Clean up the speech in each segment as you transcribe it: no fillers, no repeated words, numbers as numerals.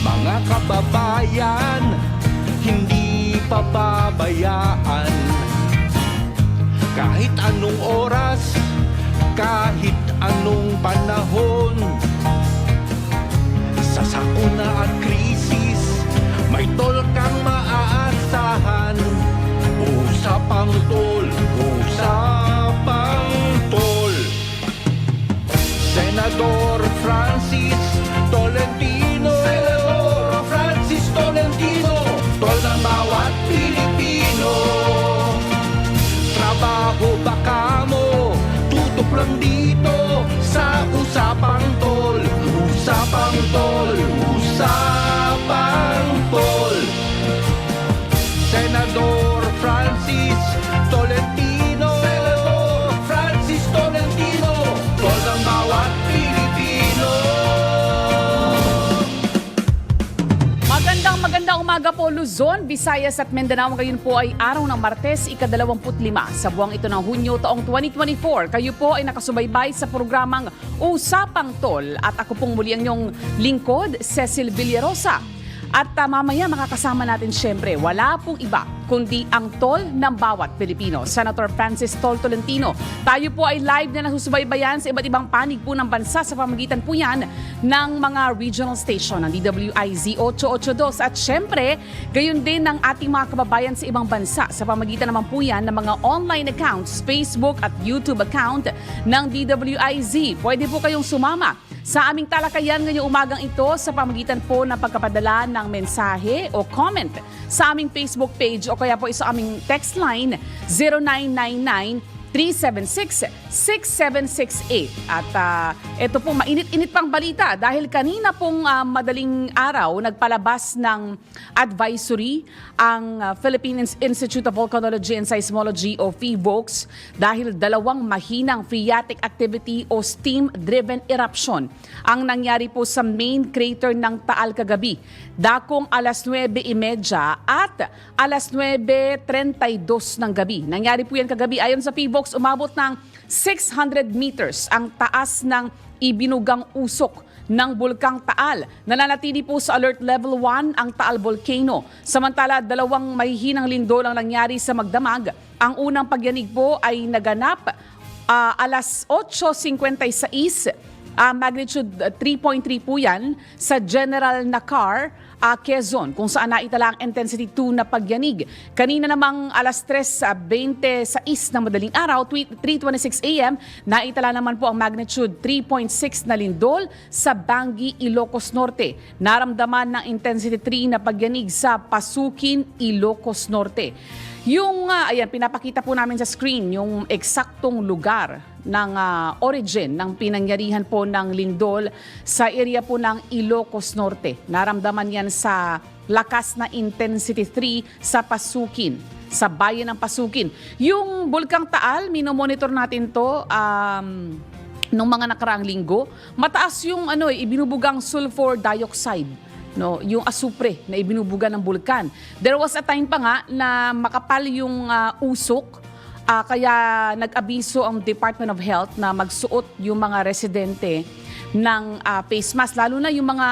Mga kababayan, hindi pababayaan. Kahit anong oras, kahit anong panahon, sa sakuna at krisis, may tol kang maaasahan. Usapang tol, usapang tol. Senador Francis Tolentino, Senador Francis Tolentino, tol ng bawat Pilipino. Trabaho baka mo, tutok lang dito sa Usapang Tol. Usapang Tol, Usapang Tol. Senador Francis Tolentino, Senador Francis Tolentino, tol ng bawat Pilipino. Magandang umaga po Luzon, Visayas at Mindanao. Ngayon po ay araw ng Martes, ika-25 sa buwang ito ng Hunyo taong 2024. Kayo po ay nakasubaybay sa programang Usapang Tol at ako pong muli ang inyong lingkod, Cecil Villarosa. At mamaya makakasama natin syempre, wala pong iba kundi ang tol ng bawat Pilipino, Senator Francis Tol Tolentino. Tayo po ay live na nasusubaybayan sa iba't ibang panig po ng bansa sa pamamagitan po yan ng mga regional station ng DWIZ 882 at syempre, gayon din ng ating mga kababayan sa ibang bansa sa pamamagitan naman po yan ng mga online accounts, Facebook at YouTube account ng DWIZ. Pwede po kayong sumama sa aming talakayan ngayong umagang ito sa pamamagitan po ng pagkapadala ng mensahe o comment sa aming Facebook page o kaya po sa aming text line 0999-376-6768. At ito po, mainit-init pang balita dahil kanina pong madaling araw nagpalabas ng advisory ang Philippine Institute of Volcanology and Seismology o PHIVOLCS dahil dalawang mahinang phreatic activity o steam-driven eruption ang nangyari po sa main crater ng Taal kagabi. Dakong alas 9:30 at alas 9:32 ng gabi. Nangyari po yan kagabi. Ayon sa PHIVOLCS, umabot ng 600 meters ang taas ng ibinugang usok ng Bulkang Taal. Nananatili po sa Alert Level 1 ang Taal Volcano. Samantala, dalawang mahihinang lindol ang nangyari sa Magdamag. Ang unang pagyanig po ay naganap alas 8:56. Magnitude 3.3 po yan sa General Nakar, Quezon, kung saan naitala ang intensity 2 na pagyanig. Kanina namang alas 3:26 ng madaling araw, 3:26 a.m., naitala naman po ang magnitude 3.6 na lindol sa Bangi, Ilocos Norte. Naramdaman ng intensity 3 na pagyanig sa Pasukin, Ilocos Norte. Yung, pinapakita po namin sa screen yung eksaktong lugar ng origin ng pinangyarihan po ng lindol sa area po ng Ilocos Norte. Naramdaman yan sa lakas na intensity 3 sa Pasukin, sa bayan ng Pasukin. Yung Bulkang Taal, minomonitor natin to nung mga nakaraang linggo. Mataas yung ibinubugang sulfur dioxide. No, yung asupre na ibinubuga ng bulkan. There was a time pa nga na makapal yung usok, kaya nag-abiso ang Department of Health na magsuot yung mga residente ng face mask, lalo na yung mga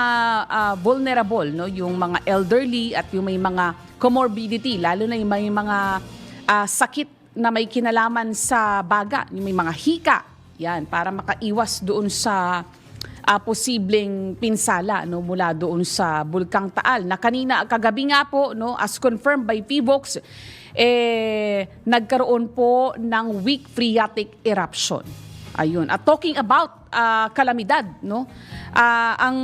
vulnerable, no, yung mga elderly at yung may mga comorbidity, lalo na yung may mga sakit na may kinalaman sa baga, yung may mga hika, yan, para makaiwas doon sa posibleng pinsala mula doon sa Bulkang Taal na kanina kagabi nga po as confirmed by PHIVOLCS nagkaroon po ng weak phreatic eruption. Ayun. At talking about kalamidad, ang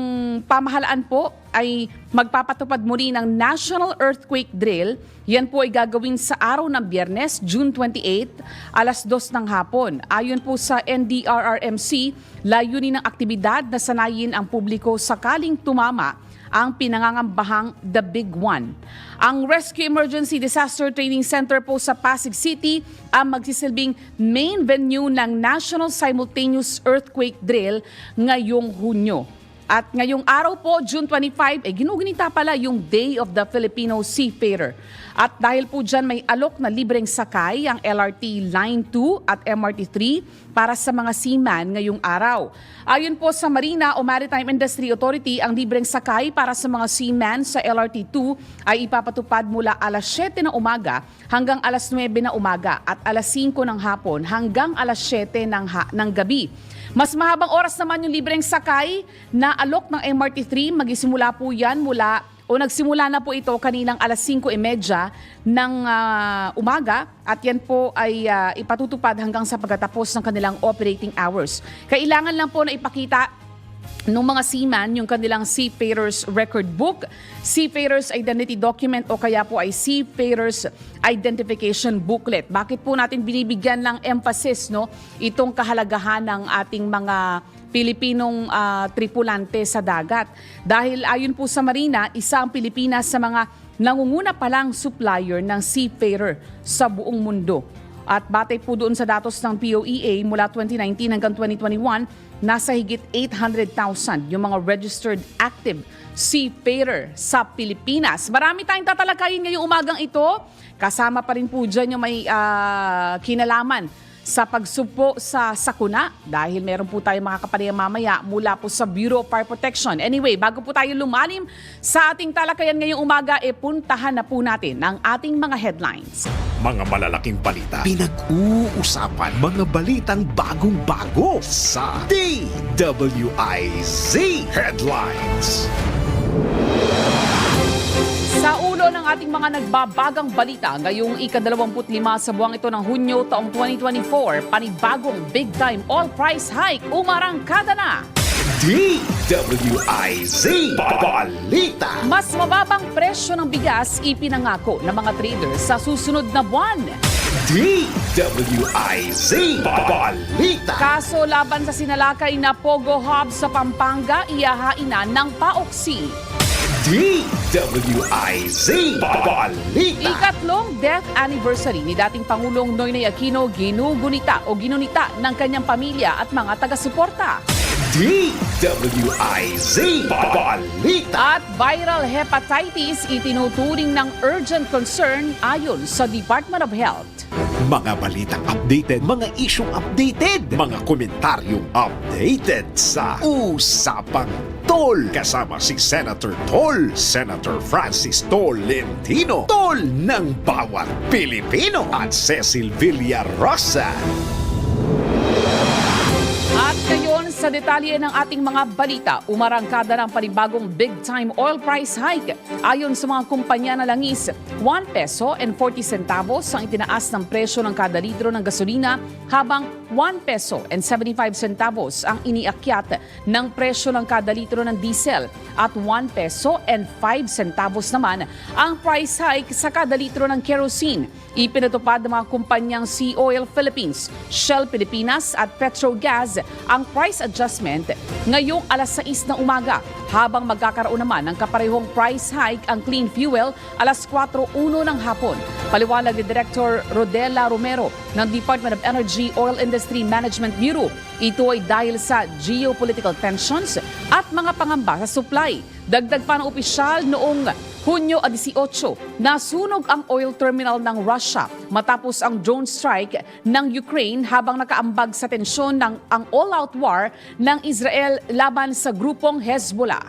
pamahalaan po ay magpapatupad muli ng National Earthquake Drill. Yan po ay gagawin sa araw ng Biyernes, June 28, alas 2 ng hapon. Ayon po sa NDRRMC, layunin ng aktibidad na sanayin ang publiko sakaling tumama ang pinangangambahang The Big One. Ang Rescue Emergency Disaster Training Center po sa Pasig City ang magsisilbing main venue ng National Simultaneous Earthquake Drill ngayong Hunyo. At ngayong araw po, June 25, ginugunita pala yung Day of the Filipino Seafarer. At dahil po dyan may alok na libreng sakay ang LRT Line 2 at MRT 3 para sa mga seaman ngayong araw. Ayon po sa Marina o Maritime Industry Authority, ang libreng sakay para sa mga seaman sa LRT 2 ay ipapatupad mula alas 7 ng umaga hanggang alas 9 na umaga at alas 5 ng hapon hanggang alas 7 ng gabi. Mas mahabang oras naman yung libreng sakay na alok ng MRT3. Magsisimula po yan nagsimula na po ito kaninang alas 5:30 ng umaga at yan po ay ipatutupad hanggang sa pagtatapos ng kanilang operating hours. Kailangan lang po na ipakita nung mga seaman yung kanilang Seafarers Record Book, Seafarers Identity Document o kaya po ay Seafarers Identification Booklet. Bakit po natin binibigyan ng emphasis itong kahalagahan ng ating mga Pilipinong tripulante sa dagat? Dahil ayon po sa Marina, isa ang Pilipinas sa mga nangunguna palang supplier ng seafarer sa buong mundo. At batay po doon sa datos ng POEA mula 2019 hanggang 2021, nasa higit 800,000 yung mga registered active seafarer sa Pilipinas. Marami tayong tatalakayin ngayong umagang ito. Kasama pa rin po dyan yung may kinalaman sa pagsupo sa sakuna dahil meron po tayong makakapanayam mamaya mula po sa Bureau of Fire Protection. Anyway, bago po tayo lumalim sa ating talakayan ngayong umaga, puntahan na po natin ang ating mga headlines. Mga malalaking balita, pinag-uusapan, mga balitang bagong-bago sa DWIZ Headlines. Sa ulo ng ating mga nagbabagang balita, ngayong ika-25 sa buwang ito ng Hunyo taong 2024, panibagong big-time oil price hike umarangkada na. DWIZ Balita. Mas mababang presyo ng bigas ipinangako ng mga traders sa susunod na buwan. DWIZ Balita. Kaso laban sa sinalakay na Pogo Hub sa Pampanga, iyahain na ng paoksi. DWIZ Balita. Ikatlong death anniversary ni dating Pangulong Noynoy Aquino ginunita ng kanyang pamilya at mga taga-suporta. DWIZ Balita. At viral hepatitis itinuturing ng urgent concern ayon sa Department of Health. Mga balitang updated, mga isyong updated, mga komentaryong updated sa Usapang Tol. Kasama si Senator Tol, Senator Francis Tolentino, Tol ng bawat Pilipino, at Cecil Villarosa. At ngayon sa detalye ng ating mga balita, umarangkada ng panibagong big-time oil price hike. Ayon sa mga kumpanya na langis, 1 peso and 40 centavos ang itinaas ng presyo ng kada litro ng gasolina, habang 1 peso and 75 centavos ang iniakyat ng presyo ng kada litro ng diesel at 1 peso and 5 centavos naman ang price hike sa kada litro ng kerosene. Ipinatupad ng mga kumpanyang Sea Oil Philippines, Shell Pilipinas at Petrogas ang price adjustment ngayong alas 6 ng umaga, habang magkakaroon naman ng kaparehong price hike ang clean fuel alas 4:01 ng hapon. Paliwanag ni Director Rodela Romero ng Department of Energy Oil Industry Management Bureau, ito ay dahil sa geopolitical tensions at mga pangamba sa supply. Dagdag pa ng opisyal, noong Hunyo 18, nasunog ang oil terminal ng Russia matapos ang drone strike ng Ukraine, habang nakaambag sa tensyon ang all-out war ng Israel laban sa grupong Hezbollah.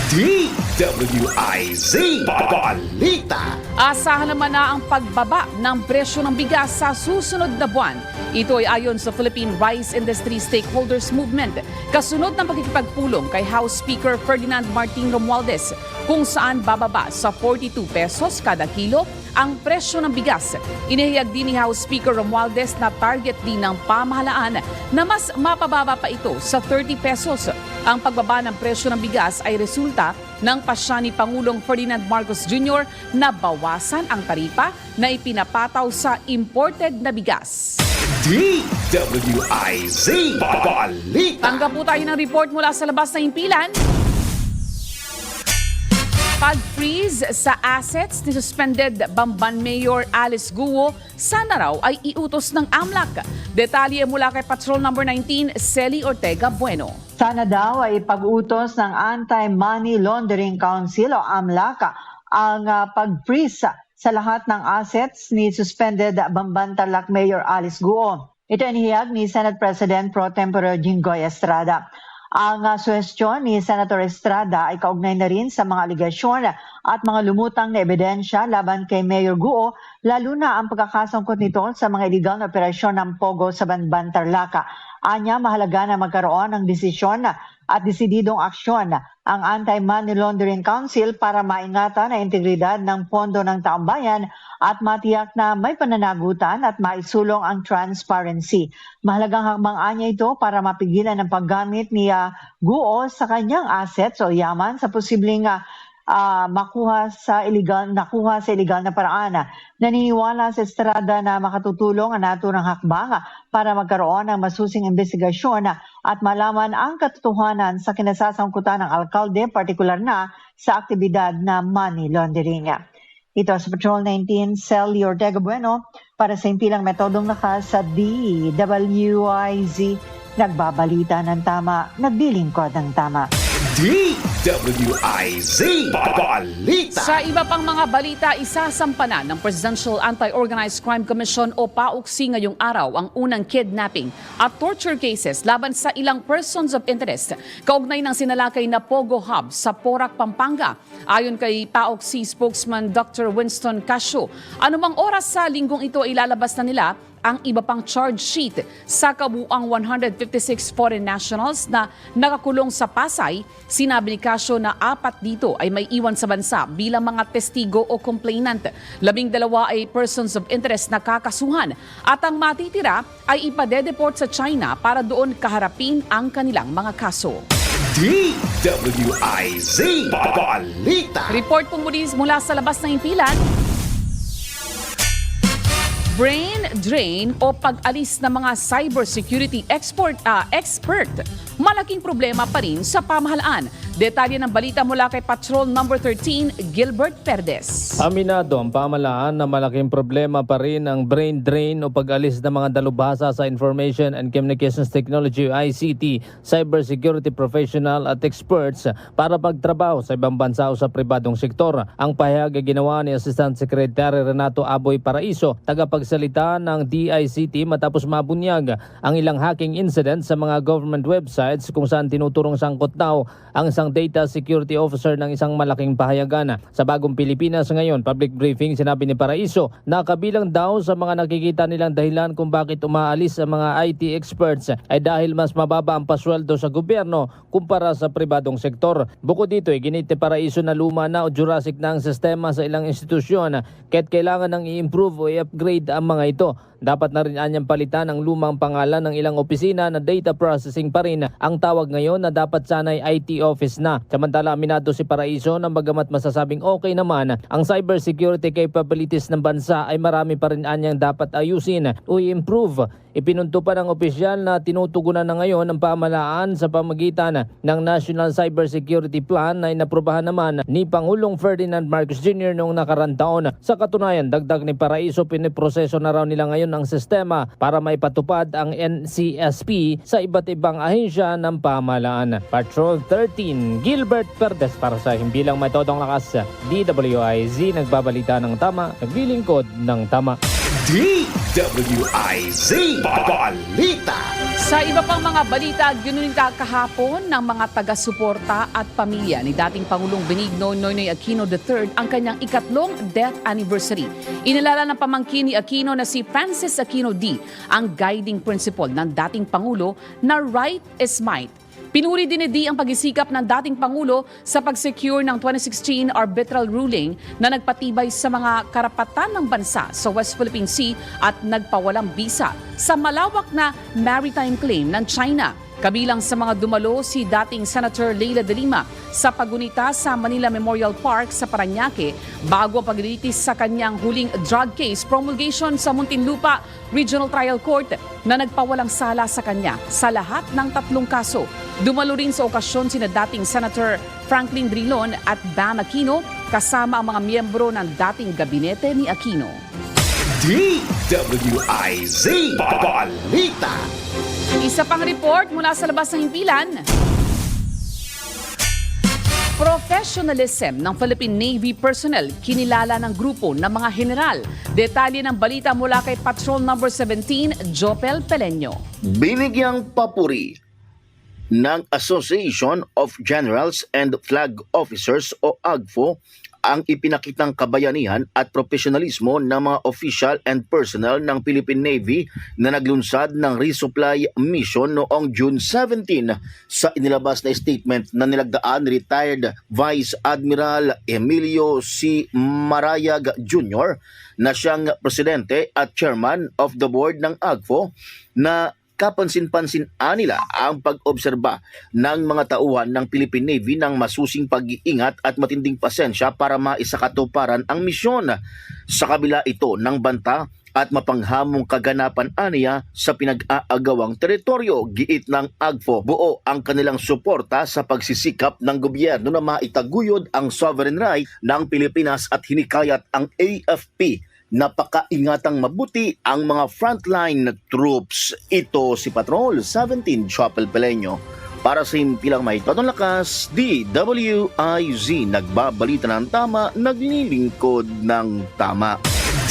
DWIZ Balita. Asahan naman na ang pagbaba ng presyo ng bigas sa susunod na buwan. Ito ay ayon sa Philippine Rice Industry Stakeholders Movement, kasunod ng pagkikipagpulong kay House Speaker Ferdinand Martin Romualdez, kung saan bababa sa 42 pesos kada kilo ang presyo ng bigas. Inihayag din ni House Speaker Romualdez na target din ng pamahalaan na mas mapababa pa ito sa 30 pesos. Ang pagbaba ng presyo ng bigas ay resulta ng pasya ni Pangulong Ferdinand Marcos Jr. na bawasan ang taripa na ipinapataw sa imported na bigas. DWIZ Balita. Tanggap po tayo ng report mula sa labas ng impilan. Pag-freeze sa assets ni suspended Bamban Mayor Alice Guo sana raw ay iutos ng AMLAC. Detalye mula kay Patrol Number 19, Celi Ortega Bueno. Sana daw ay pag-utos ng Anti-Money Laundering Council o AMLAC ang pag-freeze sa lahat ng assets ni suspended Bamban Tarlac Mayor Alice Guo. Ito ay inihayag ni Senate President Pro Tempore Jinggoy Estrada. Ang suhestyon ni Senator Estrada ay kaugnay na rin sa mga aligasyon at mga lumutang na ebidensya laban kay Mayor Guo, lalo na ang pagkakasangkot nito sa mga illegal na operasyon ng Pogo sa Bamban Tarlac. Anya, mahalaga na magkaroon ng desisyon at desididong aksyon ang Anti-Money Laundering Council para maingatan ang integridad ng pondo ng taong bayan at matiyak na may pananagutan at maisulong ang transparency. Mahalagang hakbang anya ito para mapigilan ang paggamit ni Guo sa kanyang assets o yaman sa posibleng nakuha sa illegal na paraan. Naniniwala sa Estrada na makatutulong ang naturang hakbang para magkaroon ng masusing investigasyon at malaman ang katotohanan sa kinasasangkutan ng alkalde, partikular na sa aktibidad na money laundering. Ito sa Patrol 19, Celi Ortega Bueno para sa impilang metodong lakas sa DWIZ. Nagbabalita ng tama, naglilingkod ng tama. DWIZ Balita. Sa iba pang mga balita, isasampanan ng Presidential Anti-Organized Crime Commission o PAOCC ngayong araw ang unang kidnapping at torture cases laban sa ilang persons of interest kaugnay ng sinalakay na Pogo Hub sa Porac, Pampanga. Ayon kay PAOCC spokesman Dr. Winston Casio, anumang oras sa linggong ito ilalabas na nila ang iba pang charge sheet sa kabuuang 156 foreign nationals na nakakulong sa Pasay. Sinabi ni Casio na 4 dito ay may iwan sa bansa bilang mga testigo o complainant. 12 ay persons of interest na kakasuhan at ang matitira ay ipadedeport sa China para doon kaharapin ang kanilang mga kaso. DWIZ Balita. Report po mula sa labas ng impilan. Brain drain o pag-alis ng mga cybersecurity expert, malaking problema pa rin sa pamahalaan. Detalye ng balita mula kay Patrol Number 13, Gilbert Perdes. Aminado ang pamahalaan na malaking problema pa rin ang brain drain o pag-alis ng mga dalubhasa sa Information and Communications Technology o ICT, cybersecurity professional at experts para pagtrabaho sa ibang bansa o sa pribadong sektor. Ang pahayag ay ginawa ni Assistant Secretary Renato Aboy Paraiso, tagapagsalita ng DICT matapos mabunyag ang ilang hacking incident sa mga government websites kung saan tinuturong sangkot daw ang isang data security officer ng isang malaking pahayagan. Sa Bagong Pilipinas ngayon, public briefing, sinabi ni Paraiso na kabilang daw sa mga nakikita nilang dahilan kung bakit umaalis ang mga IT experts ay dahil mas mababa ang pasweldo sa gobyerno kumpara sa pribadong sektor. Bukod dito, ginit ni Paraiso na luma na o Jurassic na ang sistema sa ilang institusyon kaya't kailangan ng i-improve o i-upgrade ang mga ito. Dapat na rin anyang palitan ang lumang pangalan ng ilang opisina na data processing pa rin ang tawag ngayon na dapat sanay IT office na. Samantala, aminado si Paraiso na bagamat masasabing okay naman ang cybersecurity capabilities ng bansa ay marami pa rin anyang dapat ayusin o i-improve. Ipinunto pa ng opisyal na tinutugunan na ngayon ng pamahalaan sa pamagitan ng National Cybersecurity Plan na inaprubahan naman ni Pangulong Ferdinand Marcos Jr. noong nakarang taon. Sa katunayan, dagdag ni Paraiso, piniproseso na raw nila ngayon ang sistema para maipatupad ang NCSP sa iba't ibang ahensya ng pamahalaan. Patrol 13, Gilbert Perdes para sa Himbilang Metodong Lakas, DWIZ, nagbabalita ng tama, naglilingkod ng tama. DWIZ Balita. Sa iba pang mga balita, ginuninta kahapon ng mga taga-suporta at pamilya ni dating Pangulong Benigno Noynoy Aquino III ang kanyang ikatlong death anniversary. Inilala ng pamangkin ni Aquino na si Francis Aquino D ang guiding principle ng dating Pangulo na right is might. Pinuri din ni D ang pagsisikap ng dating Pangulo sa pag-secure ng 2016 arbitral ruling na nagpatibay sa mga karapatan ng bansa sa West Philippine Sea at nagpawalang bisa sa malawak na maritime claim ng China. Kabilang sa mga dumalo si dating Senator Leila de Lima sa pagunita sa Manila Memorial Park sa Parañaque bago ang paglilitis sa kanyang huling drug case promulgation sa Muntinlupa Regional Trial Court na nagpawalang sala sa kanya sa lahat ng 3 kaso. Dumalo rin sa okasyon sina dating Senator Franklin Drilon at Bam Aquino, kasama ang mga miyembro ng dating gabinete ni Aquino. DWIZ Balita. Isa pang report mula sa labas ng himpilan. Professionalism ng Philippine Navy personnel kinilala ng grupo ng mga general. Detalye ng balita mula kay Patrol Number 17, Jopel Peleño. Binigyang papuri ng Association of Generals and Flag Officers o AGFO ang ipinakitang kabayanihan at profesionalismo ng mga official and personnel ng Philippine Navy na naglunsad ng resupply mission noong June 17 sa inilabas na statement na nilagdaan ni retired Vice Admiral Emilio C. Marayag Jr. na siyang presidente at chairman of the board ng AGFO na kapansin-pansin nila ang pag-obserba ng mga tauhan ng Philippine Navy ng masusing pag-iingat at matinding pasensya para maisakatuparan ang misyon. Sa kabila ito ng banta at mapanghamong kaganapan aniya sa pinag-aagawang teritoryo, giit ng AGFO, buo ang kanilang suporta sa pagsisikap ng gobyerno na maitaguyod ang sovereign right ng Pilipinas at hinikayat ang AFP napakaingatang mabuti ang mga frontline troops. Ito si Patrol 17 Chopel Peleño. Para sa himpilang may totong lakas, DWIZ nagbabalita ng tama, naglilingkod ng tama.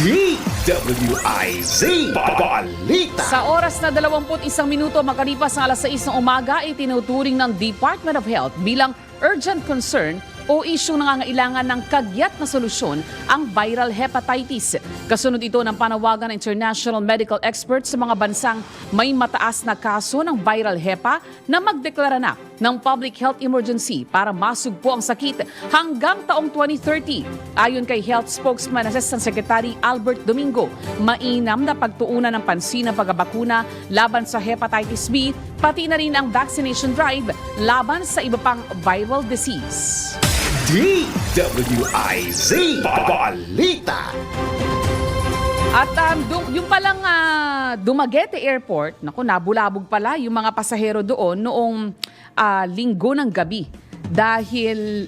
DWIZ Balita. Sa oras na 21 minuto makalipas ng alas 6 ng umaga, itinuturing ng Department of Health bilang urgent concern o isyong nangangailangan ng kagyat na solusyon ang viral hepatitis. Kasunod ito ng panawagan ng international medical experts sa mga bansang may mataas na kaso ng viral hepa na magdeklara na ng public health emergency para masugpo ang sakit hanggang taong 2030. Ayon kay Health Spokesman Assistant Secretary Albert Domingo, mainam na pagtuunan ng pansin ng pagbabakuna laban sa hepatitis B, pati na rin ang vaccination drive laban sa iba pang viral disease. DWIZ Balita. At yung palang Dumaguete Airport, naku, nabulabog pala yung mga pasahero doon noong linggo ng gabi dahil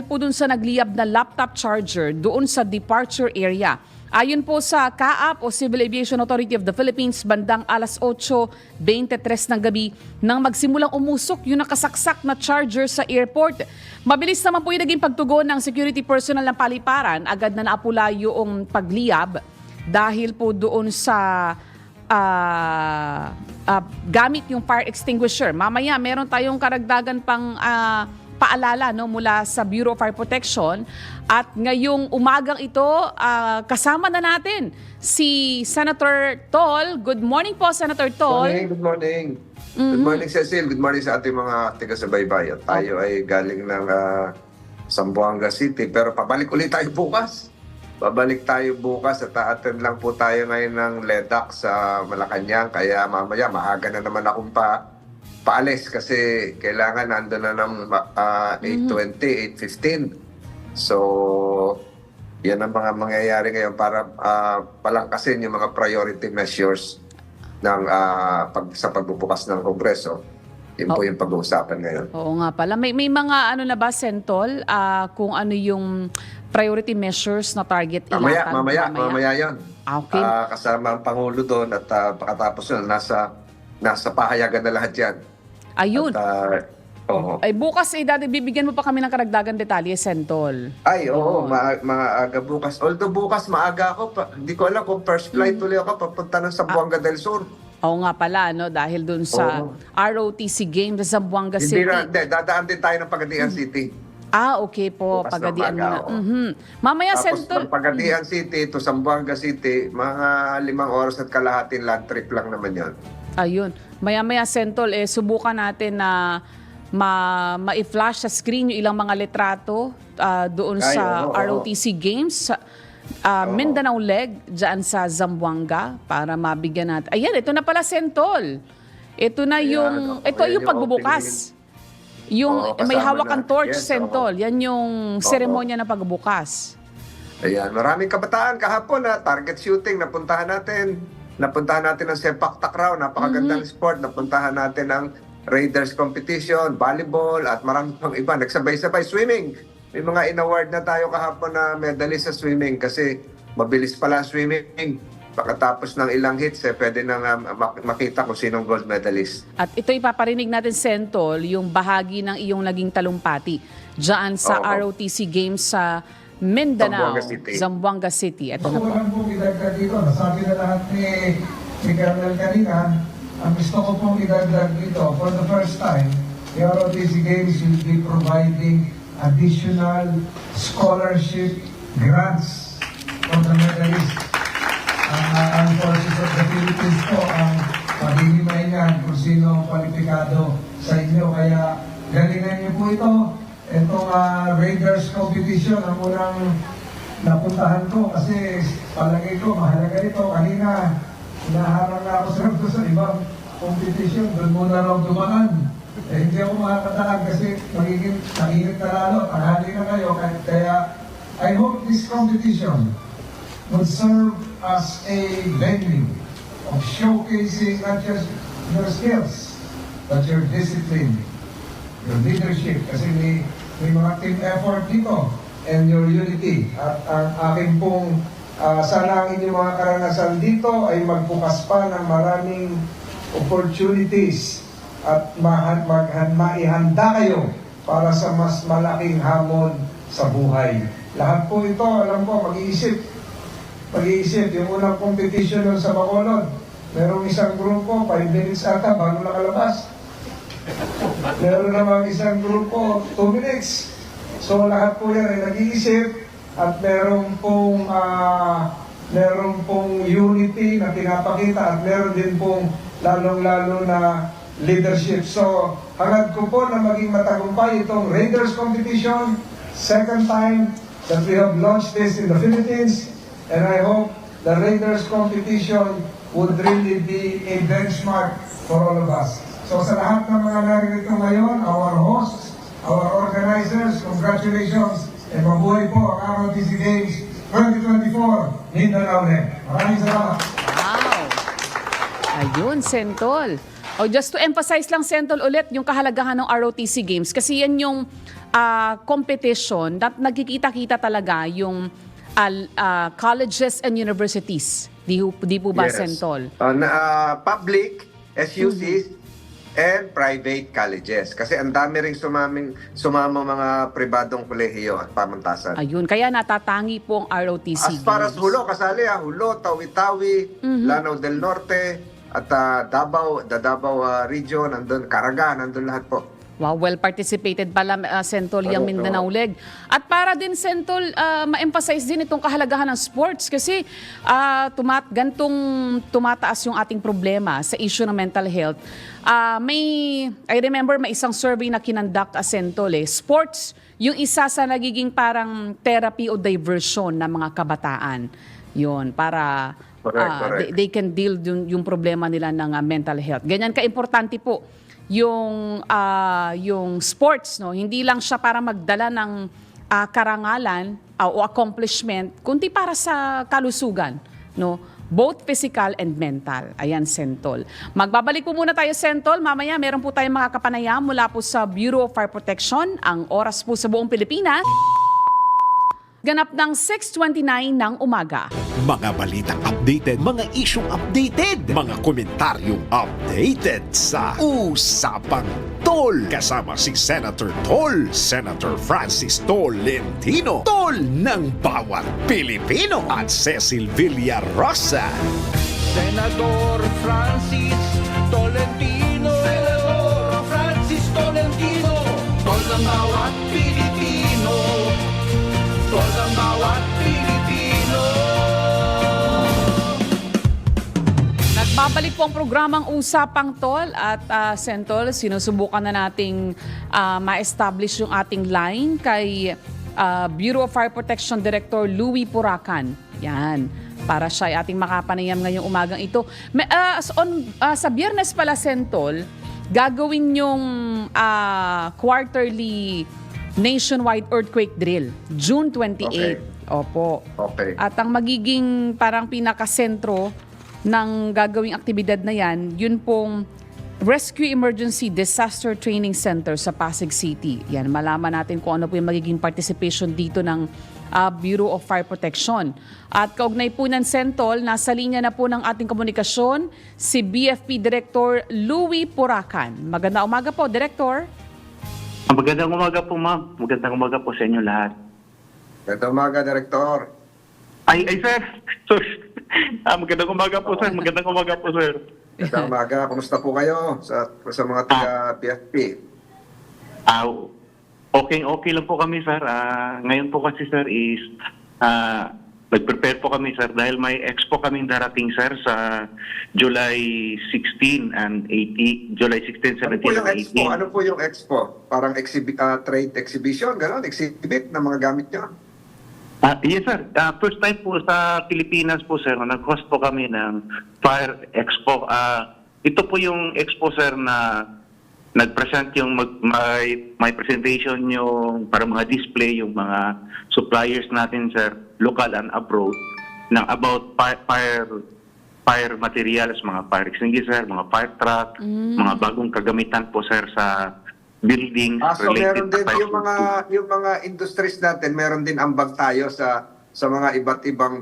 po dun sa nagliyab na laptop charger doon sa departure area. Ayon po sa CAAP o Civil Aviation Authority of the Philippines, bandang alas 8:23 ng gabi nang magsimulang umusok yung nakasaksak na charger sa airport. Mabilis naman po yung naging pagtugon ng security personnel ng paliparan. Agad na naapula yung pagliyab dahil po doon sa gamit yung fire extinguisher. Mamaya meron tayong karagdagan pang paalala mula sa Bureau of Fire Protection. At ngayong umagang ito, kasama na natin si Senator Tol. Good morning po, Senator Tol. Good morning. Good morning, Cecil. Good morning sa ating mga taga-subaybay. Tayo ay galing ng Zamboanga City, pero pabalik ulit tayo bukas. Babalik tayo bukas at attend lang po tayo ngayon ng LEDAC sa Malacanang. Kaya mamaya maaga na naman akong paalis kasi kailangan nandun na ng 8:20, 8:15. So, yan ang mga mangyayari ngayon para palangkasin yung mga priority measures ng sa pagbubukas ng Kongreso. Yun po yung pag-uusapan ngayon. Oo nga pala. May mga na ba, Sentol, kung ano yung priority measures na target ilatan? Mamaya yun. Okay. Kasama ang Pangulo doon at pagkatapos yun, nasa pahayagan na lahat yan. Ayun. At, Ay bukas bibigyan mo pa kami ng karagdagan detalye, Sentol. Ay, oo, maaga bukas. Although bukas maaga ako, hindi ko alam kung first flight tuloy ako papunta ng Zamboanga del Sur. Oo nga pala, dahil dun sa ROTC game sa Zamboanga City. Dadaan din tayo ng Pagadian City. Okay po, Bukas Pagadian na muna. Mamaya, Tapos Sentol. ng Pagadian City to Zamboanga City, mga 5 oras at kalahating land trip lang naman yon. Ayun. Maya-maya, Sentol, subukan natin na ma-flash sa screen yung ilang mga litrato doon sa ROTC Games. Mindanao leg dyan sa Zamboanga para mabigyan natin. Ayan, ito na pala, Sentol. Ito na yung pagbubukas. Yung may hawak ang torch, Sentol. Yan yung seremonya ng pagbubukas. Ayan, maraming kabataan kahapon target shooting, napuntahan natin ang sepak takraw, napakagandang sport, napuntahan natin ang Raiders competition, volleyball, at marami pang iba. Nagsabay-sabay, swimming. may mga in-award na tayo kahapon na medalist sa swimming kasi mabilis pala ang swimming. Pagkatapos ng ilang hits, pwede nang makita kung sinong gold medalist. At ito ipaparinig natin, Sentol, yung bahagi ng iyong naging talumpati dyan sa Oo. ROTC Games sa Mindanao, Zamboanga City. Zamboanga City. Ito na po. Walang pong idagdag dito. Nasabi na lahat ni Colonel kanina. Ang gusto ko pong idagdag dito, for the first time, the ROTC Games will be providing additional scholarship grants for the medalists. Ang Forces of the Philippines po ang maghihimay niyan kung sino ang kwalipikado sa inyo. Kaya galingan niyo po ito. Itong Raiders competition ang unang napuntahan ko kasi palagay ko mahalaga ito. Kanina hinaharang na ako sa ibang competition. Doon muna raw dumaan. Hindi ako makakataan kasi magiging nanginit na lalo. Tanghali na kayo. Kaya I hope this competition would serve as a venue of showcasing not just your skills, but your discipline, your leadership, kasi may mga team effort dito, and your unity. At ang aking pong sana ang inyong mga karanasan dito ay magbukas pa ng maraming opportunities at maihanda kayo para sa mas malaking hamon sa buhay. Lahat po ito, alam ko, mag-iisip. Yung unang competition nun sa Bacolod, merong isang grupo, 5 minutes ata, bago nakalabas. Meron namang isang grupo, 2 minutes. So lahat po yan ay nag-iisip at meron pong unity na pinapakita at meron din pong lalong-lalo na leadership. So hangad ko po na maging matagumpay itong Raiders competition, second time that we have launched this in the Philippines. And I hope the Raiders competition would really be a benchmark for all of us. So sa lahat ng mga naririto ngayon, our hosts, our organizers, congratulations and mabuhay po ang ROTC Games 2024 Mindanao Net. Maraming salamat. Wow! Ayun, Sentol. Oh, just to emphasize lang, Sentol, ulit yung kahalagahan ng ROTC Games kasi yan yung competition na nagkikita-kita talaga yung colleges and universities. Di po ba, Yes. Sentol? Public, SUCs, and private colleges. Kasi ang dami ring sumama mga pribadong kolehiyo at pamantasan. Ayun, kaya natatangi po ang ROTC As far as Games. Hulo, kasali Hulo, Tawi-Tawi, Lanao del Norte, at Davao, the Davao region, nandun, Caraga, nandun lahat po. Wow, well participated pala, Sentol, yung Mindanao Leg. At para din, Sentol, ma-emphasize din itong kahalagahan ng sports kasi gantong tumataas yung ating problema sa issue ng mental health. I remember may isang survey na kinonduct, Sentol, sports, yung isa sa nagiging parang therapy o diversion ng mga kabataan. Yun, para Correct. They can deal yung problema nila ng mental health. Ganyan ka-importante po yung sports, no, hindi lang siya para magdala ng karangalan o accomplishment, kundi para sa kalusugan, no, both physical and mental. Ayan, Sentol. Magbabalik po muna tayo, Sentol. Mamaya meron po tayong mga kapanayam mula po sa Bureau of Fire Protection. Ang oras po sa buong Pilipinas, ganap ng 6:29 ng umaga. Mga balitang updated, mga isyong updated, mga komentaryong updated sa Usapang Tol. Kasama si Senator Tol, Senator Francis Tolentino, Tol ng bawat Pilipino, at Cecil Villarosa. Senador Francis Tolentino, Senador Francis Tolentino, tol ng bawat Pilipino, tol ng bawat Pilipino. Nagbabalik po ang programang Usapang Tol at Sentol, sinusubukan na nating ma-establish yung ating line kay Bureau of Fire Protection Director Louie Puracan. Yan, para siya ay ating makapanayam ngayong umagang ito. Sa Biyernes pala, Sentol, gagawin yung quarterly nationwide earthquake drill, June 28. Okay. Opo. Okay. At ang magiging parang pinakasentro ng gagawing aktibidad na yan, yun pong Rescue Emergency Disaster Training Center sa Pasig City. Yan, malaman natin kung ano po yung magiging participation dito ng Bureau of Fire Protection. At kaugnay po ng Sentol, nasa linya na po ng ating komunikasyon si BFP Director Louie Puracan. Magandang umaga po, Director. Magandang umaga po, ma'am. Magandang umaga po sa inyo lahat. Ganda umaga, Director. Ay, sir. Magandang umaga po, sir. Magandang umaga po, sir. Ganda umaga. Kumusta po kayo sa mga taga-PFP? Okay lang po kami, sir. Ngayon po kasi, sir, is nag-prepare po kami, sir, dahil may expo kaming darating, sir, sa July 16 and 18. July 16, 17, and 18. Ano po yung expo? Parang trade exhibition, gano'n? Exhibit ng mga gamit nyo? Yes, sir. First time po sa Pilipinas po, sir, nag-host po kami ng Fire Expo. Ito po yung expo, sir, na nag-present yung may presentation yung para mga display yung mga suppliers natin, sir, local and abroad, ng about fire materials, mga fire extinguisher, mga fire truck, mga bagong kagamitan po, sir, sa buildings So meron related din to yung mga industries natin, meron din ambag tayo sa mga iba't ibang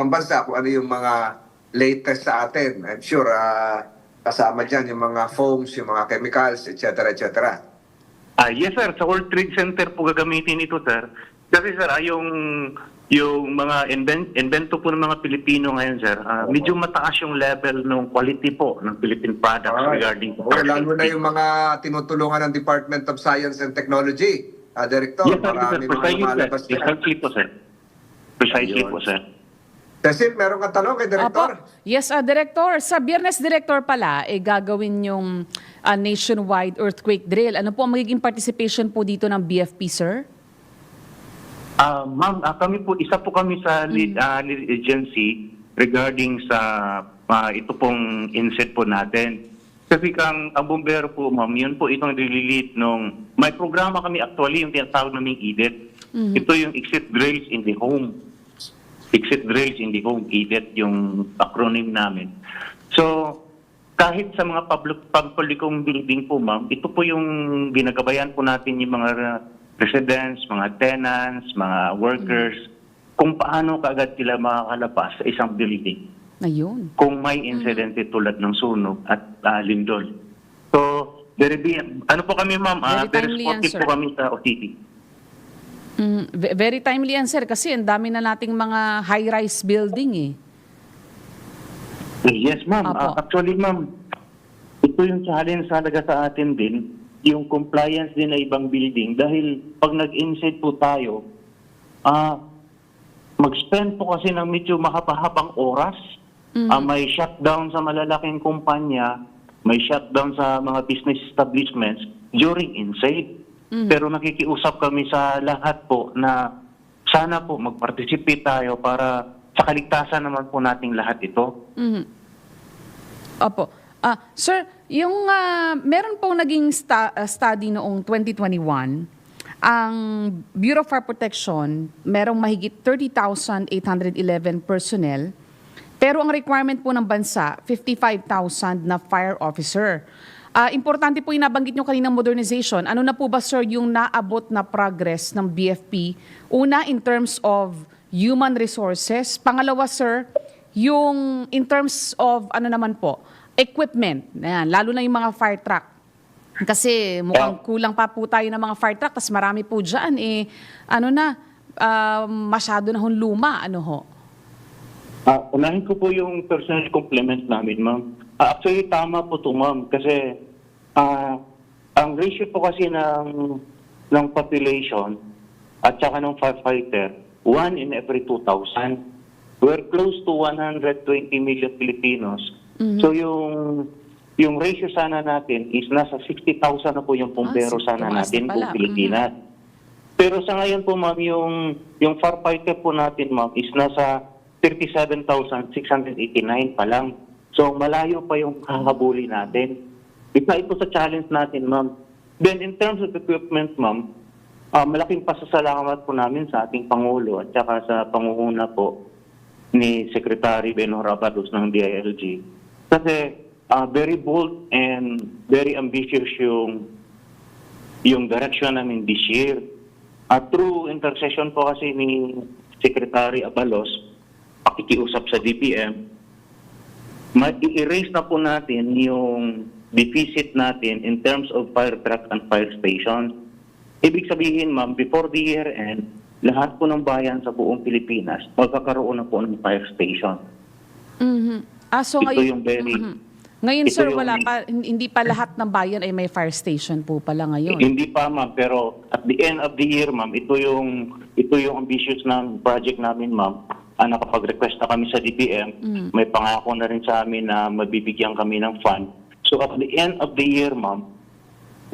bansa kung ano yung mga latest sa atin. I'm sure kasama diyan yung mga foams, yung mga chemicals, etc. etc. Yes, sir. Sa World Trade Center po gagamitin ito, sir. Kasi, sir, yung mga invento po ng mga Pilipino ngayon, sir, medyo mataas yung level ng quality po ng Philippine products regarding fire lalo na safety. yung mga tinutulungan ng Department of Science and Technology. Director, Yes, sir. marami mga lumalabas dyan. Precisely po, sir. Precisely po, sir. Cecil, meron ka tanong kay Director? Apo. Yes, Director. Sa Biyernes, Director pala, gagawin yung nationwide earthquake drill. Ano po ang magiging participation po dito ng BFP, sir? Ma'am, isa po kami sa lead agency regarding sa ito pong inset po natin. Kasi ang bumbero po, ma'am, yun po itong nililid nung may programa kami actually yung tinatawag naming EDIT. Ito yung exit drills in the home. Exit drills in the home, EDIT yung acronym namin. So, kahit sa mga publikong building po, ma'am, ito po yung ginagabayan po natin yung mga residents, mga tenants, mga workers, kung paano kaagad sila makakalabas sa isang building. Ayun. Kung may incidente tulad ng sunog at lindol. So, ano po kami, ma'am? Very Very timely yan, supportive sir. po kami sa OCT. Very timely yan, sir, kasi ang dami na nating mga high-rise building eh. Yes, ma'am. Apo. Actually, ma'am, ito yung challenge talaga sa atin din, yung compliance din na ibang building. Dahil pag nag-inset po tayo, mag-spend po kasi ng medyo makapahabang oras. May shutdown sa malalaking kumpanya, may shutdown sa mga business establishments during inset. Pero nakikiusap kami sa lahat po na sana po mag-participate tayo para sa kaligtasan naman po nating lahat ito. Opo. Sir, yung meron pong naging study noong 2021, ang Bureau of Fire Protection, merong mahigit 30,811 personnel, pero ang requirement po ng bansa, 55,000 na fire officer. Importante po yung nabanggit nyo kaninang modernization. Ano na po ba, sir, yung naabot na progress ng BFP? Una, in terms of human resources. Pangalawa, sir, yung in terms of, ano naman po, equipment. Ayan, lalo na yung mga fire truck. Kasi mukhang kulang pa po tayo ng mga fire truck, tas marami po dyan, masyado na hong luma, ano ho? Unahin ko po yung personal complement namin, ma'am. Actually, tama po ito, ma'am. Kasi ang ratio po kasi ng population at saka ng firefighter, 1 in every 2,000. We're close to 120 million Filipinos. So yung ratio sana natin is nasa 60,000 na po yung pumbero sana natin kung Pilipinas. Pero sa ngayon po, ma'am, yung firefighter po natin, ma'am, is nasa 37,689 pa lang. So, malayo pa yung kahabuli natin. Isa ito sa challenge natin, ma'am. Then, in terms of equipment, ma'am, malaking pasasalamat po namin sa ating Pangulo at saka sa pangunguna po ni Secretary Benhur Abalos ng DILG. Kasi very bold and very ambitious yung direction namin this year. At through intercession po kasi ni Secretary Abalos, pakikiusap sa DPM, i-erase na po natin yung deficit natin in terms of fire truck and fire station. Ibig sabihin, ma'am, before the year end, lahat po ng bayan sa buong Pilipinas magkakaroon na po ng fire station. So Ito ngayon, yung very... ngayon ito sir, yung- hindi pa lahat ng bayan ay may fire station po pala ngayon. Hindi pa, ma'am, pero at the end of the year, ma'am, ito yung ambitious ng project namin, ma'am. Nakapag-request na kami sa DPM, may pangako na rin sa amin na mabibigyan kami ng fund. So at the end of the year, ma'am,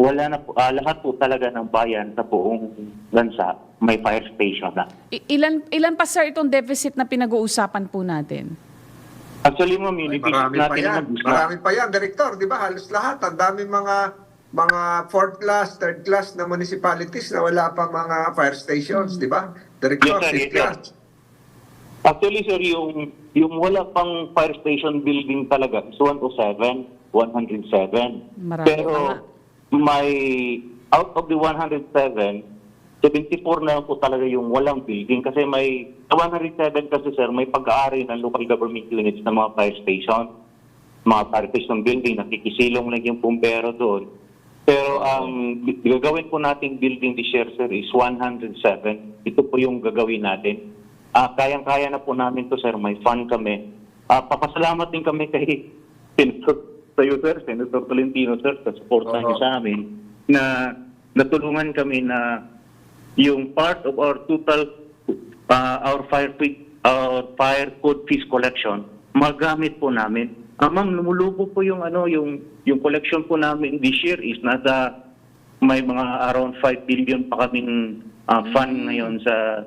wala na po, lahat po talaga ng bayan sa buong bansa may fire station na. Ilan pa sir itong deficit na pinag-uusapan po natin? Actually, ma'am, yung deficit Marami pa natin yan. ma'am, Marami pa yan, Director. Di ba? Halos lahat. Ang dami mga fourth class, third class na municipalities na wala pa mga fire stations. Di ba? Director, Yes, sir. fifth Yes, sir. class. Actually, sir, yung wala pang fire station building talaga is 107. Marami Pero may out of the 107, 74 na lang po talaga yung walang building kasi may 107 kasi sir, may pag-aari ng local government units ng mga fire station, mga fire station building, nakikisilong lang yung pumpero doon. Pero ang gagawin po nating building this year, sir, is 107. Ito po yung gagawin natin. Kayang-kaya na po namin to, sir. May fund kami. Papasalamat din kami kay Senator Senator Tolentino, sir, sa support niyo sa amin na natulungan kami na yung part of our total our fire code fees collection magamit po namin. Ma'am, lumulubo po yung yung collection po namin this year is nasa may mga around 5 billion pa kaming fund ngayon sa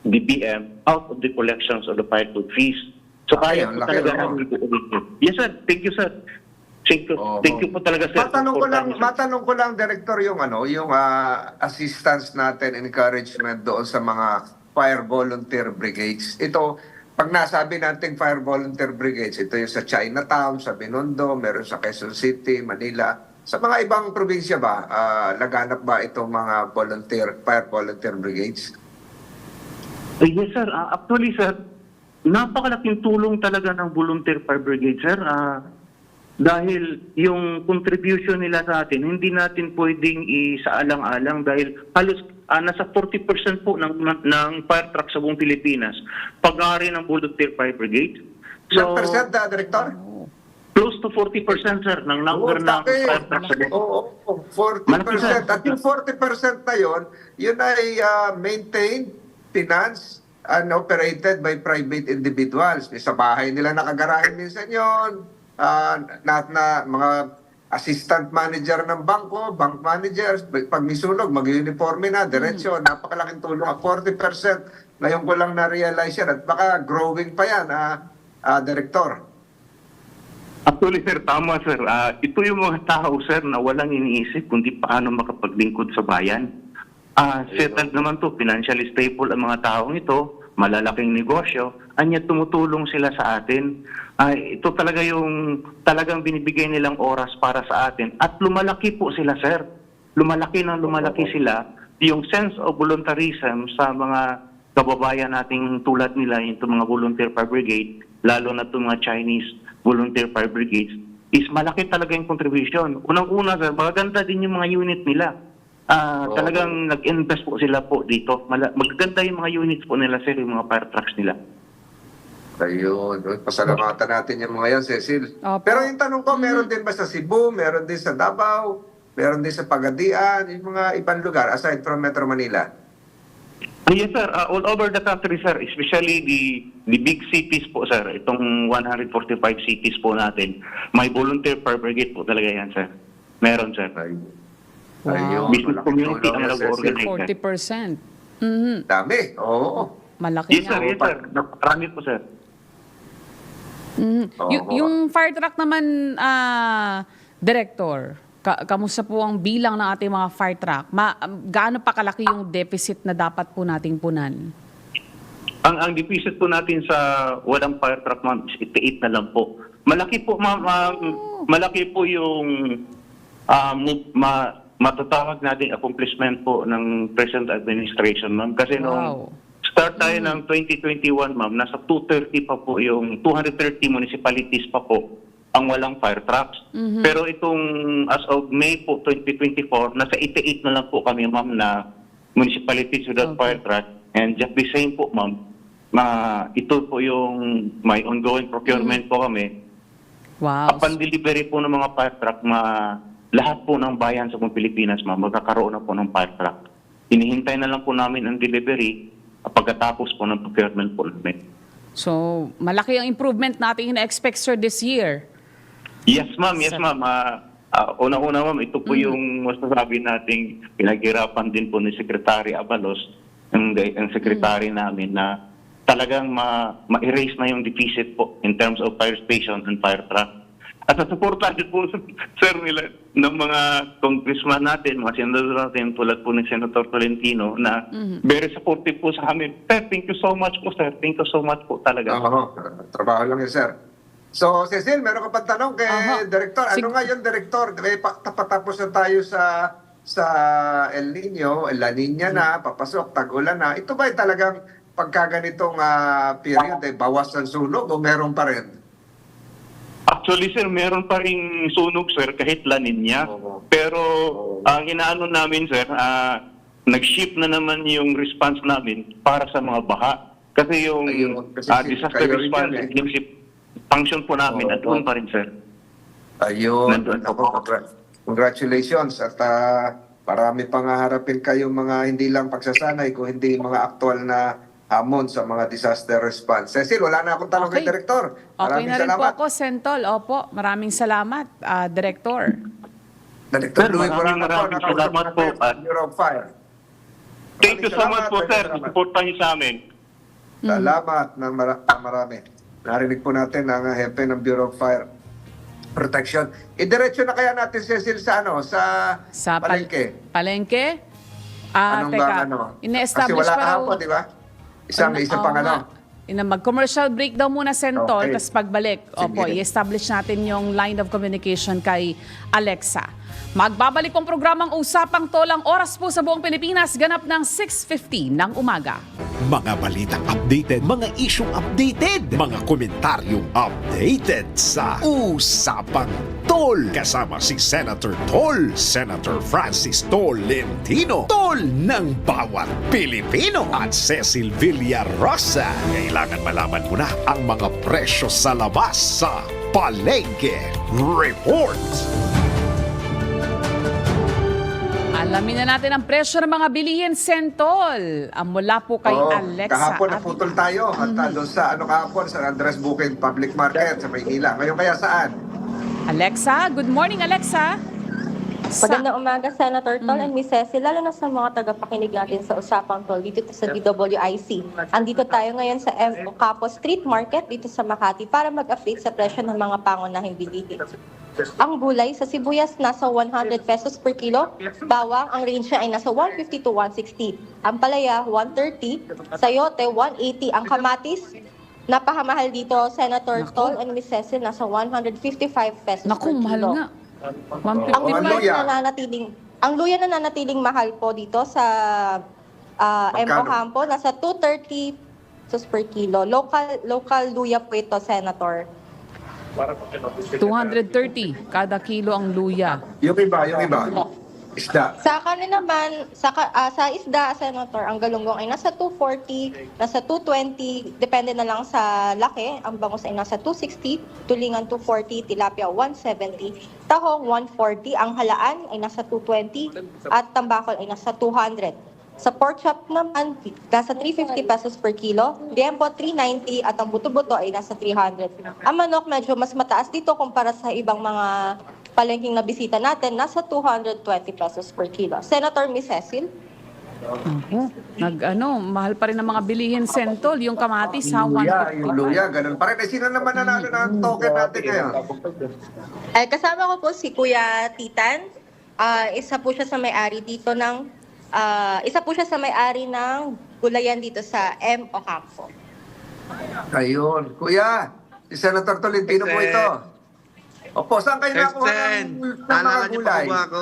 DPM out of the collections of the fire code fees. So Okay, kaya ang po laki, talaga no? namin ito. Yes, sir. Thank you, sir. Thank you po talaga, sir. Matanong ko lang, Director, yung assistance natin, encouragement doon sa mga fire volunteer brigades. Ito, pag nasabi natin fire volunteer brigades, ito yung sa Chinatown, sa Binondo, meron sa Quezon City, Manila. Sa mga ibang probinsya ba, laganap ba itong mga fire volunteer brigades? Yes, sir. Actually, sir, napakalaking tulong talaga ng volunteer fire brigade, sir. Dahil yung contribution nila sa atin, hindi natin pwedeng isaalang-alang dahil halos nasa 40% po ng fire truck sa buong Pilipinas pag-aari ng volunteer fire brigade. Ilang percent, Director? Close to 40%, sir, ng number ng fire truck sa buong. Oo, 40%. At yung 40% na yun ay maintained, financed, and operated by private individuals. Sa bahay nila nakagarahin minsan yun. Mga assistant manager ng bangko, bank managers, pag may sunog, mag-uniforme na, diretsyo, napakalaking tulong. 40%, ngayon ko lang na-realize yan at baka growing pa yan, Director. Actually, sir, tama, sir. Ito yung mga tao, sir, na walang iniisip kundi paano makapaglingkod sa bayan. Settled naman to, financially stable ang mga taong ito, malalaking negosyo, anya tumutulong sila sa atin. Ito talaga yung talagang binibigay nilang oras para sa atin. At lumalaki po sila, sir. Lumalaki sila. Yung sense of voluntarism sa mga kababayan nating tulad nila, yung mga volunteer fire brigade, lalo na itong mga Chinese volunteer fire brigades, is malaki talaga yung contribution. Unang-una, sir, magaganda din yung mga unit nila. Talagang nag-invest po sila po dito. Magaganda yung mga units po nila, sir, yung mga fire trucks nila. Ayun, pasalamatan natin yung mga yan, Cecil. Opo. Pero yung tanong ko, meron din ba sa Cebu, meron din sa Davao, meron din sa Pagadian, yung mga ibang lugar aside from Metro Manila? Yes, sir. All over the country, sir, especially the big cities po, sir. Itong 145 cities po natin, may volunteer fire brigade po talaga yan, sir. Meron, sir. Ayun, Business malaking community tulong ang na, Cecil. nag-organize. 40%. Dami, oo. Malaki Yes, sir. nga. Yes, sir. Napakarami po, sir. Yung fire truck naman, Director, kamusta po ang bilang ng ating mga fire truck? Gaano pa kalaki yung deficit na dapat po nating punan? Ang deficit po natin sa walang fire truck, ma'am, is 88 na lang po. malaki po malaki po yung matatawag nating accomplishment po ng present administration, ma'am. Kasi nung start tayo ng 2021, ma'am, nasa 230 pa po yung 230 municipalities pa po ang walang fire trucks. Pero itong as of May po 2024, nasa 88 na lang po kami, ma'am, na municipalities without fire truck. And just the same po, ma'am, ito po yung may ongoing procurement po kami. Wow. Upon delivery po ng mga fire truck, lahat po ng bayan sa Pilipinas, ma'am, magkakaroon na po ng fire truck. Hinihintay na lang po namin ang delivery pagkatapos po ng procurement po namin. So, malaki ang improvement natin na-expect, sir, this year. Yes, ma'am. Yes, ma'am. Una-una, ma'am, ito po yung masasabi nating pinaghirapan din po ni Secretary Abalos, ang secretary namin, na talagang ma-erase na yung deficit po in terms of fire station and fire truck. At nasuportahan din po, sir, nila ng mga congressman natin, mga senador natin, tulad po ni Senator Tolentino, na very supportive po sa amin. Sir, thank you so much po, sir. Thank you so much po talaga. Trabaho lang yun, sir. So, Cecil, meron ka pa tanong kay Director. Ano nga yun, Director? Tapos na tayo sa El Nino, La Nina na, papasok, tag-ulan na. Ito ba talagang pagkaganitong period, bawas ng sunog o meron pa rin? Actually, sir, meron pa ring sunog, sir, kahit La Nina. Pero ang inaano namin, sir, nag-shift na naman yung response namin para sa mga baha. Kasi yung disaster response function po namin, doon pa rin, sir. Ayun. Congratulations. At marami pang haharapin kayong mga hindi lang pagsasanay, kung hindi mga aktual na hamon sa mga disaster response. Cecil, wala na akong tanong kay Director. Okay Maraming na rin po salamat. ako, Sentol. Opo, maraming salamat, Director. Director Sir, Louis maraming salamat po. Bureau of Fire. Thank you so much po, sir. Salamat. Supportan niyo sa amin. Salamat ng marami. Narinig po natin ang hepe ng Bureau of Fire Protection. Idiretso na kaya natin, Cecil, sa palengke. Palengke? Anong Teka, bang ano? Kasi ine-establish wala pa raw. kahapon, di ba? Isa pang ano. Mag-commercial break daw muna, Sentol, Okay. tapos pagbalik, opo, Sige. i-establish natin yung line of communication kay Alexa. Magbabalik pong programang Usapang Tolang oras po sa buong Pilipinas, ganap ng 6:50 ng umaga. Mga balitang updated, mga isyong updated, mga komentaryong updated sa Usapang Tol. Kasama si Senator Tol, Senator Francis Tolentino, Tol ng bawat Pilipino, at Cecil Villarosa. Kailangan malaman mo na ang mga presyo sa labas sa Palengke Report. Alamin na natin ang presyo ng mga bilihin, Sentol. Mula po kay Alexa. Kahapon naputol tayo at doon sa kahapon sa Andres Bukid Public Market sa Maynila. Ngayon kaya saan? Alexa, good morning, Alexa. Magandang umaga, Senator Tol and Ms. Cecil, lalo na sa mga tagapakinig natin sa Usapang Tol dito sa DWIC. Andito tayo ngayon sa M. Ocapo Street Market dito sa Makati para mag-update sa presyo ng mga pangunahing bilihin. Ang gulay sa sibuyas nasa 100 pesos per kilo, bawang ang range niya ay nasa 150 to 160. Ang palaya 130, sayote 180, ang kamatis napakamahal dito, Senator Tol and Ms. Cecil, nasa 155 pesos per Naku, kilo. mahal nga. Ang luya nananatiling mahal po dito sa M. Ocampo, nasa 230 pesos per kilo. Local luya po ito, Senator. 230 kada kilo ang luya. Yung iba. Isda. Sa kanin naman, sa isda, Senator, ang galunggong ay nasa 240, nasa 220, depende na lang sa laki. Ang bangus ay nasa 260, tulingan 240, tilapia 170, tahong 140, ang halaan ay nasa 220, at tambakol ay nasa 200. Sa pork chop naman, nasa 350 pesos per kilo, liempo 390, at ang buto-buto ay nasa 300. Ang manok medyo mas mataas dito kumpara sa ibang mga palengking na bisita natin, nasa 220 pesos per kilo. Senator Ms. Cecil? Mahal pa rin ang mga bilihin, Sentol. Yung kamatis, ha, Yung luya, ganun pa rin. Sino naman nanalo ng token natin ngayon? Ay, kasama ko po si Kuya Titan. Isa po siya sa may-ari dito ng gulayan dito sa M. Ocampo. Ayun. Kuya, Si Senator Tolentino po ito. Opo, saan kayo nakuha ng mga gulay? Ako.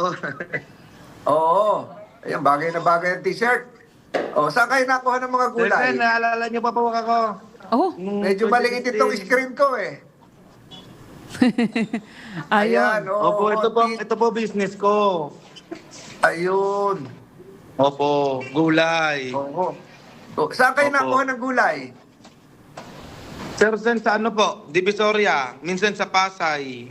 Oo. Ayan, bagay na bagay ang t-shirt. O, saan kayo nakuha ng mga gulay? Sir, naalala niyo pa po ako. Oh, Medyo maliit itong screen ko eh. ayun. Opo, ito po business ko. Ayun. Opo, gulay. Oo. O, saan kayo Opo. nakuha ng gulay? Sir, sa ano po? Divisoria, minsan sa Pasay.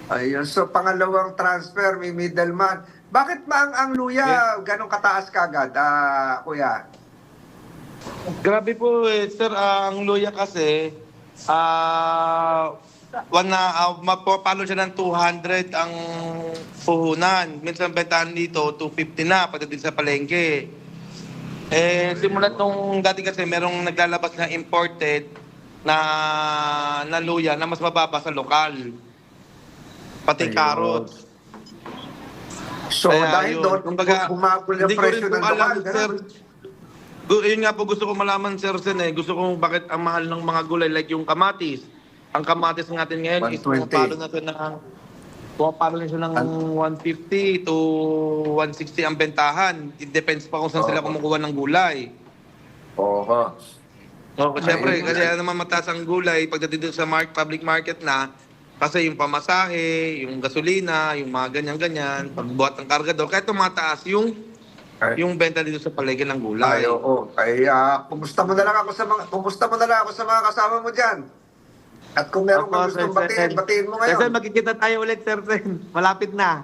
Ayun, so pangalawang transfer, may middleman. Bakit ba ang luya ganong kataas kagad, kuya? Grabe po sir, ang luya kasi, mapapalo siya ng 200 ang puhunan. Minsan bentahan dito, 250 na pagdating sa palengke. Simulat nung dati kasi merong naglalabas na imported na luya na mas mababa sa lokal. Pati Ayun. carrots. So dahil yun, doon, kumbaga, bumabol yung hindi ko presyo rin po ng alam, lokal. sir. Yun nga po gusto ko malaman, Sir Sen, gusto ko bakit ang mahal ng mga gulay like yung kamatis. Ang kamatis natin ngayon is 120. pumapalo na siya ng 150 to 160 ang bentahan. It depends pa kung saan sila kumukuha ng gulay. Oo. Siyempre, kasi naman mataas ang gulay pagdating dito sa public market na, kasi yung pamasahe, yung gasolina, yung mga ganyan-ganyan, pagbuhat ng kargador, kahit tumataas yung benta dito sa palengke ng gulay. Ay, oo. Ay, kumusta mo na lang ako sa mga kasama mo diyan. At kung meron kang gustong batiin mo ngayon. Sir, magkikita tayo ulit, Sir Sen. Malapit na.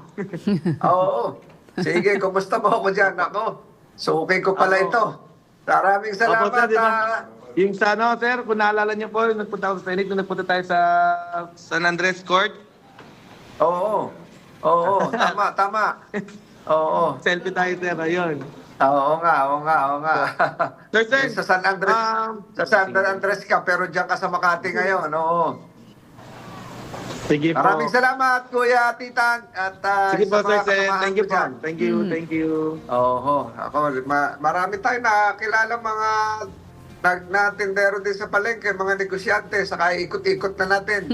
Oo. Sige, kumusta mo ako diyan? Ako. So, okay ko pala ito. Maraming salamat. Sir, yung sa ano, sir, kung naalala niyo po, nagpunta ako sa Senate, nung nagpunta tayo sa San Andres Court. Oo. Tama. Oo. Selfie tayo, sir, ayun. Oo nga. Sir, Sa San Andres ka, pero diyan ka sa Makati ngayon. Oo. Sige po. Maraming salamat, Kuya Titan. At Sige po, sa Sir mga Sen. kasamahan Thank you ko po. dyan. Thank you. Oo. Ako, marami tayong nakakilala mga nagtindero din sa palengke, mga negosyante, saka ikot-ikot na natin.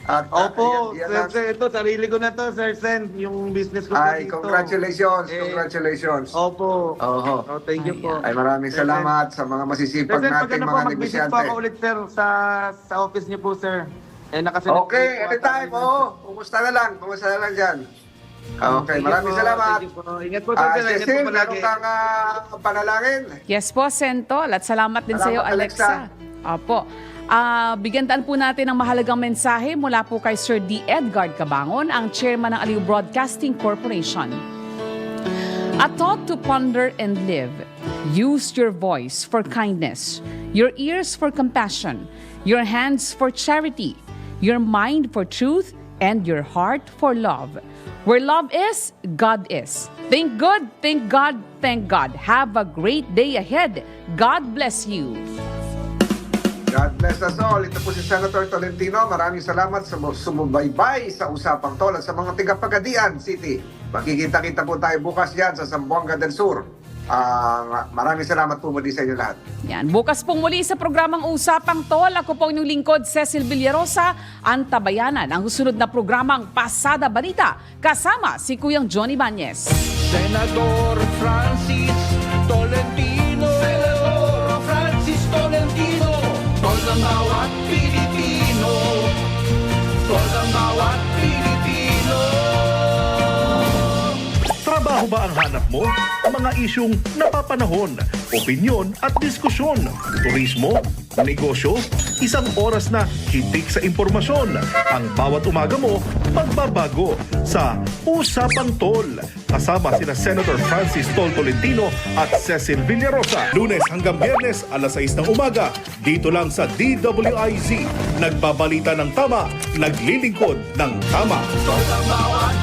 At, Opo, yan Sir lang. Sen, ito, sarili ko na to, Sir Sen, yung business ko Ay, dito. congratulations. Opo. Oo. Thank you po. Ay, maraming Sir Sen. salamat sa mga Sir masisipag Sen, pag nating ano po, mga mag-visit po negosyante. ako ulit, sir, sa office niyo po, sir. Nakaselect Okay, po anytime. ata. Oo. Kumusta na lang dyan. Okay, Thank you maraming po, salamat. thank you po. Ingat po, Sir Sen. Ingat Cecil, po palagi. meron kang panalangin? Yes po, Sentol. At salamat din sa iyo, Salamat, Alexa. Opo. Bigyan po natin ng mahalagang mensahe mula po kay Sir D. Edgar Cabangon, ang chairman ng Aliw Broadcasting Corporation. A thought to ponder and live. Use your voice for kindness, your ears for compassion, your hands for charity, your mind for truth, and your heart for love. Where love is, God is. Think good, thank God, thank God. Have a great day ahead. God bless you. God bless us all. Ito po si Senator Tolentino. Maraming salamat sa sumubaybay sa Usapang Tol at sa mga taga-Pagadian City. Makikita-kita po tayo bukas yan sa Zamboanga del Sur. Maraming salamat po muli sa inyo lahat. Yan. Bukas pong muli sa programang Usapang Tol. Ako po inyong lingkod, Cecil Villarosa, ang tabayanan. Ang susunod na programang Pasada Balita. Kasama si Kuyang Johnny Bañez. Senador Francis Tolentino. Senador Francis Tolentino. Tol ng bawat Pilipino. Tol ng bawat Pilipino. Trabaho ba ang hanap mo? Mga isyung napapanahon, opinyon at diskusyon, turismo, negosyo, isang oras na hitik sa impormasyon. Ang bawat umaga mo, pagbabago sa Usapang Tol. Kasama sina Senator Francis Tol Tolentino at Cecil Villarosa. Lunes hanggang Biyernes, alas 6 ng umaga, dito lang sa DWIZ. Nagbabalita ng tama, naglilingkod ng tama. Tol ng bawat